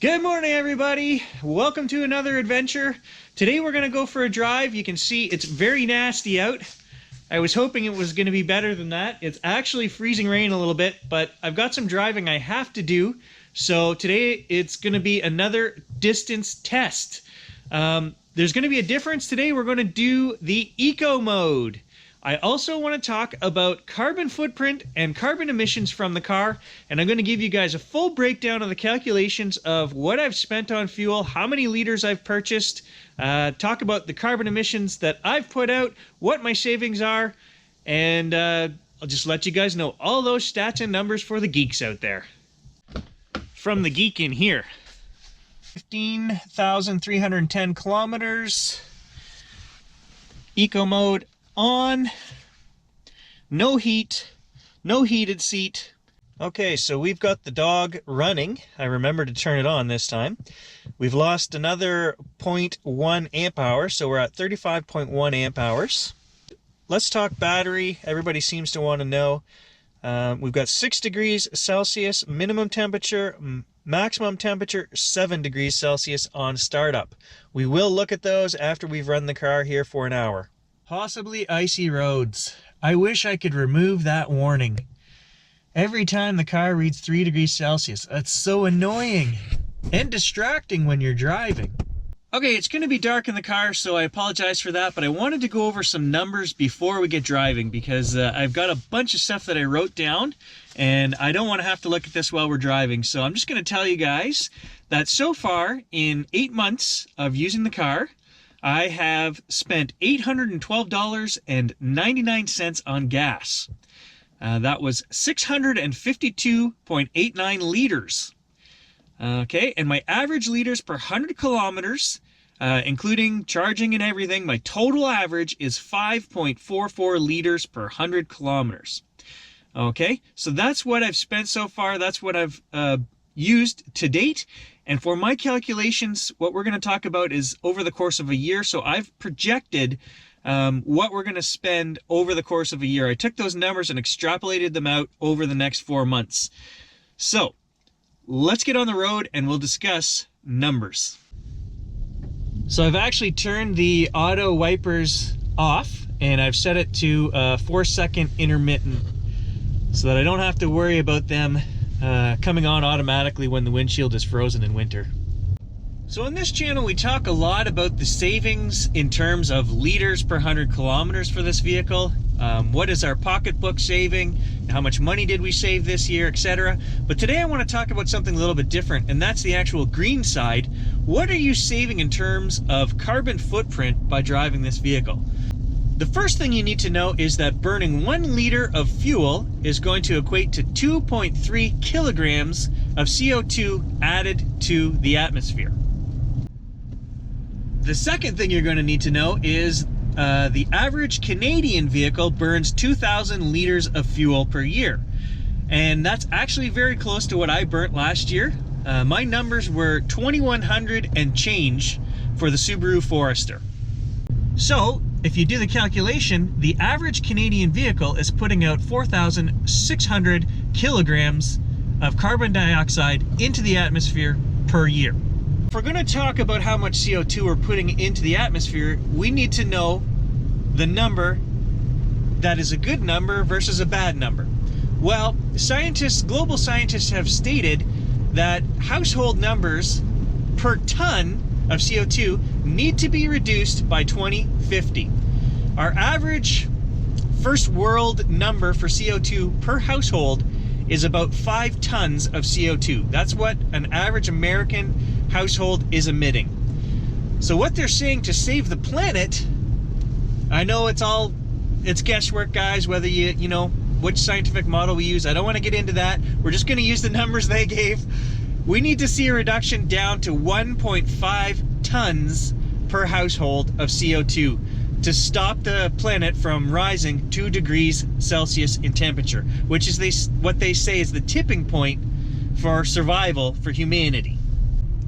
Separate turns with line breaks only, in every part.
Good morning, everybody. Welcome to another adventure. Today we're going to go for a drive. You can see it's very nasty out. I was hoping it was going to be better than that. It's actually freezing rain a little bit, but I've got some driving I have to do. So today it's going to be another distance test. There's going to be a difference today. We're going to do the eco mode. I also want to talk about carbon footprint and carbon emissions from the car, and I'm going to give you guys a full breakdown of the calculations of what I've spent on fuel, how many liters I've purchased, talk about the carbon emissions that I've put out, what my savings are, and I'll just let you guys know all those stats and numbers for the geeks out there. From the geek in here, 15,310 kilometers, eco mode on, no heat, no heated seat. Okay, so we've got the dog running. I remember to turn it on this time. We've lost another 0.1 amp hour, so we're at 35.1 amp hours. Let's talk battery. Everybody seems to want to know. We've got 6 degrees Celsius minimum temperature, maximum temperature 7 degrees Celsius on startup. We will look at those after we've run the car here for an hour. Possibly icy roads. I wish I could remove that warning. Every time the car reads 3 degrees Celsius, that's so annoying and distracting when you're driving. Okay, it's going to be dark in the car, so I apologize for that, but I wanted to go over some numbers before we get driving because I've got a bunch of stuff that I wrote down, and I don't want to have to look at this while we're driving. So I'm just going to tell you guys that so far, in 8 months of using the car, I have spent $812.99 on gas. That was 652.89 liters. Okay, and my average liters per 100 kilometers, including charging and everything, my total average is 5.44 liters per 100 kilometers. Okay, so that's what I've spent so far. That's what I've used to date. And for my calculations, what we're going to talk about is over the course of a year. So I've projected what we're going to spend over the course of a year. I took those numbers and extrapolated them out over the next 4 months. So let's get on the road and we'll discuss numbers. So I've actually turned the auto wipers off and I've set it to 4-second intermittent so that I don't have to worry about them coming on automatically when the windshield is frozen in winter. So on this channel we talk a lot about the savings in terms of liters per 100 kilometers for this vehicle. What is our pocketbook saving? How much money did we save this year, etc. But today I want to talk about something a little bit different, and that's the actual green side. What are you saving in terms of carbon footprint by driving this vehicle? The first thing you need to know is that burning 1 liter of fuel is going to equate to 2.3 kilograms of CO2 added to the atmosphere. The second thing you're going to need to know is the average Canadian vehicle burns 2,000 liters of fuel per year. And that's actually very close to what I burnt last year. My numbers were 2,100 and change for the Subaru Forester. So, if you do the calculation, the average Canadian vehicle is putting out 4,600 kilograms of carbon dioxide into the atmosphere per year. If we're going to talk about how much CO2 we're putting into the atmosphere, we need to know the number that is a good number versus a bad number. Well, global scientists have stated that household numbers per ton of CO2 need to be reduced by 2050. Our average first world number for CO2 per household is about 5 tons of CO2. That's what an average American household is emitting. So what they're saying to save the planet, I know it's guesswork, guys, whether you know which scientific model we use. I don't want to get into that. We're just going to use the numbers they gave. We need to see a reduction down to 1.5 tons per household of CO2 to stop the planet from rising 2 degrees Celsius in temperature, which is what they say is the tipping point for survival for humanity.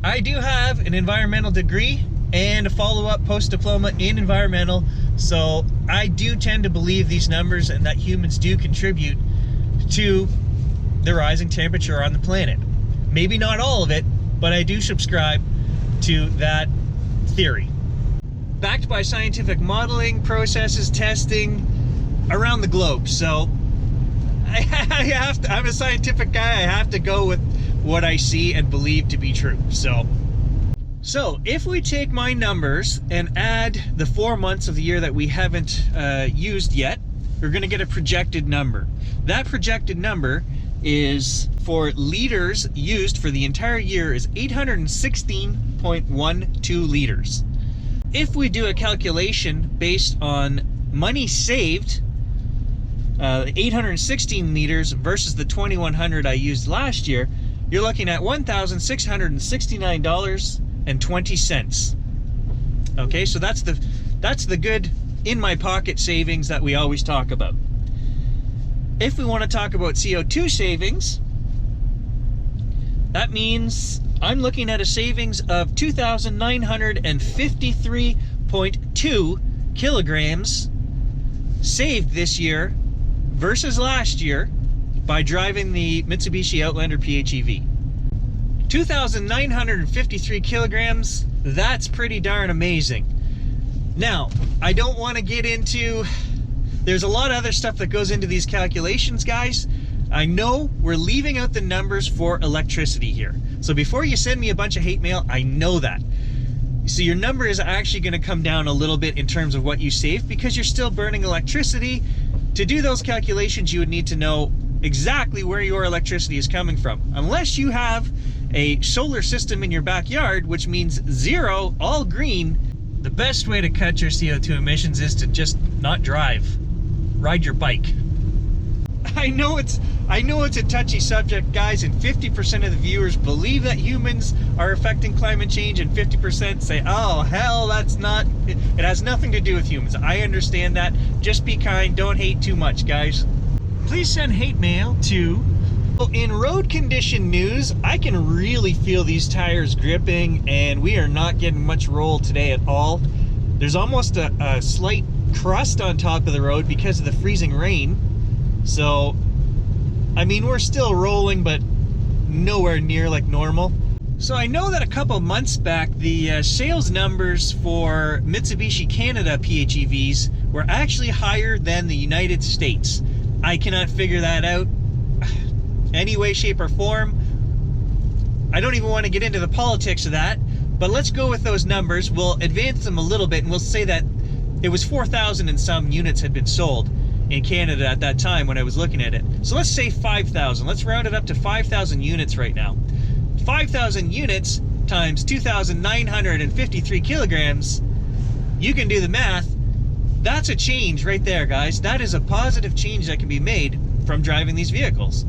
I do have an environmental degree and a follow-up post-diploma in environmental, so I do tend to believe these numbers and that humans do contribute to the rising temperature on the planet. Maybe not all of it, but I do subscribe to that theory. Backed by scientific modeling, processes, testing around the globe. So I'm a scientific guy. I have to go with what I see and believe to be true. So if we take my numbers and add the 4 months of the year that we haven't used yet, we're going to get a projected number. That projected number is, for liters used for the entire year, is 816.12 liters. If we do a calculation based on money saved, 816 liters versus the 2100 I used last year, you're looking at $1,669.20. Okay, so that's the good in my pocket savings that we always talk about. If we want to talk about CO2 savings, that means I'm looking at a savings of 2,953.2 kilograms saved this year versus last year by driving the Mitsubishi Outlander PHEV. 2,953 kilograms, that's pretty darn amazing. Now, I don't want to get into, there's a lot of other stuff that goes into these calculations, guys. I know we're leaving out the numbers for electricity here. So before you send me a bunch of hate mail, I know that. So your number is actually going to come down a little bit in terms of what you save, because you're still burning electricity. To do those calculations, you would need to know exactly where your electricity is coming from. Unless you have a solar system in your backyard, which means zero, all green, the best way to cut your CO2 emissions is to just not drive. Ride your bike. I know it's a touchy subject, guys, and 50% of the viewers believe that humans are affecting climate change, and 50% say, oh, hell, it has nothing to do with humans. I understand that. Just be kind. Don't hate too much, guys. Please send hate mail to... In road condition news, I can really feel these tires gripping, and we are not getting much roll today at all. There's almost a slight crust on top of the road because of the freezing rain. So, I mean, we're still rolling, but nowhere near like normal. So I know that a couple months back, the sales numbers for Mitsubishi Canada PHEVs were actually higher than the United States. I cannot figure that out any way, shape, or form. I don't even want to get into the politics of that, but let's go with those numbers. We'll advance them a little bit, and we'll say that it was 4,000 and some units had been sold in Canada at that time when I was looking at it. So let's say 5,000. Let's round it up to 5,000 units right now. 5,000 units times 2,953 kilograms, you can do the math. That's a change right there, guys. That is a positive change that can be made from driving these vehicles.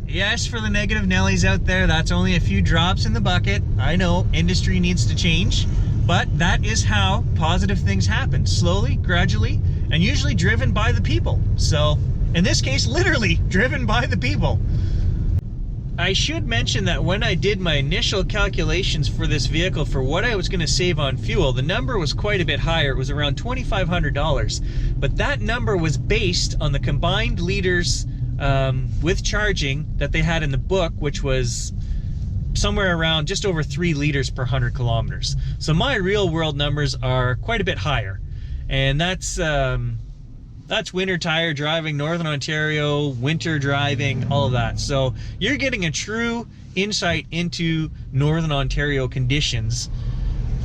Yes, for the negative Nellies out there, that's only a few drops in the bucket. I know, industry needs to change, but that is how positive things happen. Slowly, gradually, and usually driven by the people. So, in this case, literally driven by the people. I should mention that when I did my initial calculations for this vehicle for what I was going to save on fuel, the number was quite a bit higher. It was around $2,500. But that number was based on the combined liters with charging that they had in the book, which was somewhere around just over 3 liters per 100 kilometers. So my real world numbers are quite a bit higher. And that's winter tire driving, Northern Ontario, winter driving, all of that. So you're getting a true insight into Northern Ontario conditions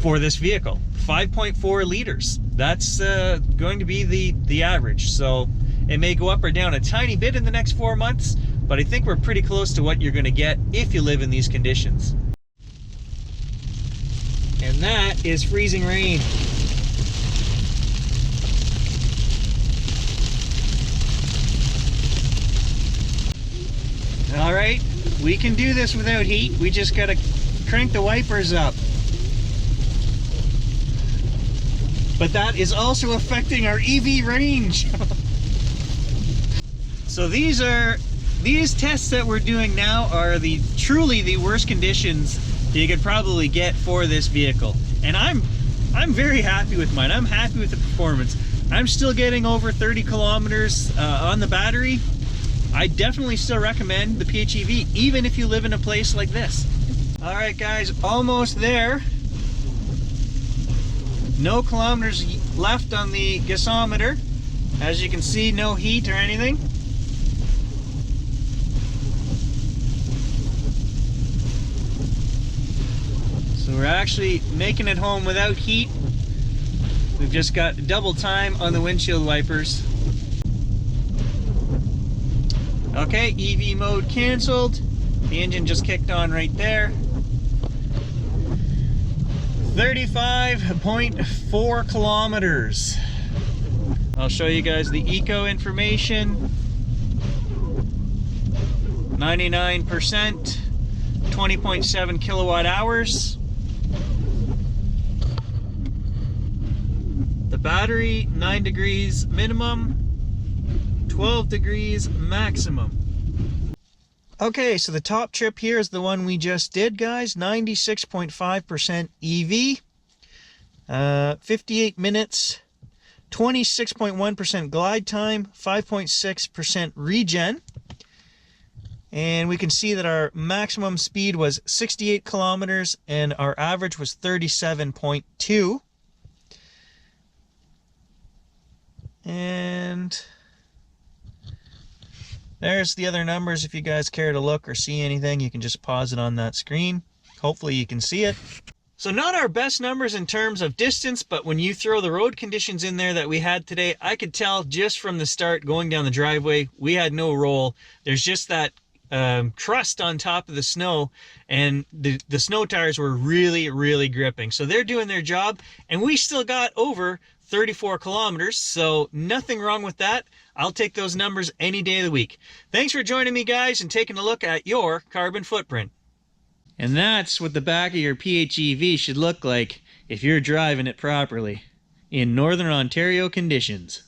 for this vehicle. 5.4 liters. That's going to be the average. So it may go up or down a tiny bit in the next 4 months, but I think we're pretty close to what you're going to get if you live in these conditions. And that is freezing rain. All right, we can do this without heat. We just gotta crank the wipers up. But that is also affecting our EV range. So these tests that we're doing now are truly the worst conditions you could probably get for this vehicle. And I'm very happy with mine. I'm happy with the performance. I'm still getting over 30 kilometers on the battery. I definitely still recommend the PHEV, even if you live in a place like this. All right, guys, almost there. No kilometers left on the gasometer. As you can see, no heat or anything. So we're actually making it home without heat. We've just got double time on the windshield wipers. Okay, EV mode canceled. The engine just kicked on right there. 35.4 kilometers. I'll show you guys the eco information. 99%, 20.7 kilowatt hours. The battery, 9 degrees minimum, 12 degrees maximum. Okay, so the top trip here is the one we just did, guys. 96.5% EV, 58 minutes, 26.1% glide time, 5.6% regen. And we can see that our maximum speed was 68 kilometers and our average was 37.2. And there's the other numbers. If you guys care to look or see anything, you can just pause it on that screen. Hopefully you can see it. So not our best numbers in terms of distance, but when you throw the road conditions in there that we had today, I could tell just from the start going down the driveway, we had no roll. There's just that crust on top of the snow, and the snow tires were really gripping. So they're doing their job, and we still got over 34 kilometers, so nothing wrong with that. I'll take those numbers any day of the week. Thanks for joining me, guys, and taking a look at your carbon footprint. And that's what the back of your PHEV should look like if you're driving it properly in Northern Ontario conditions.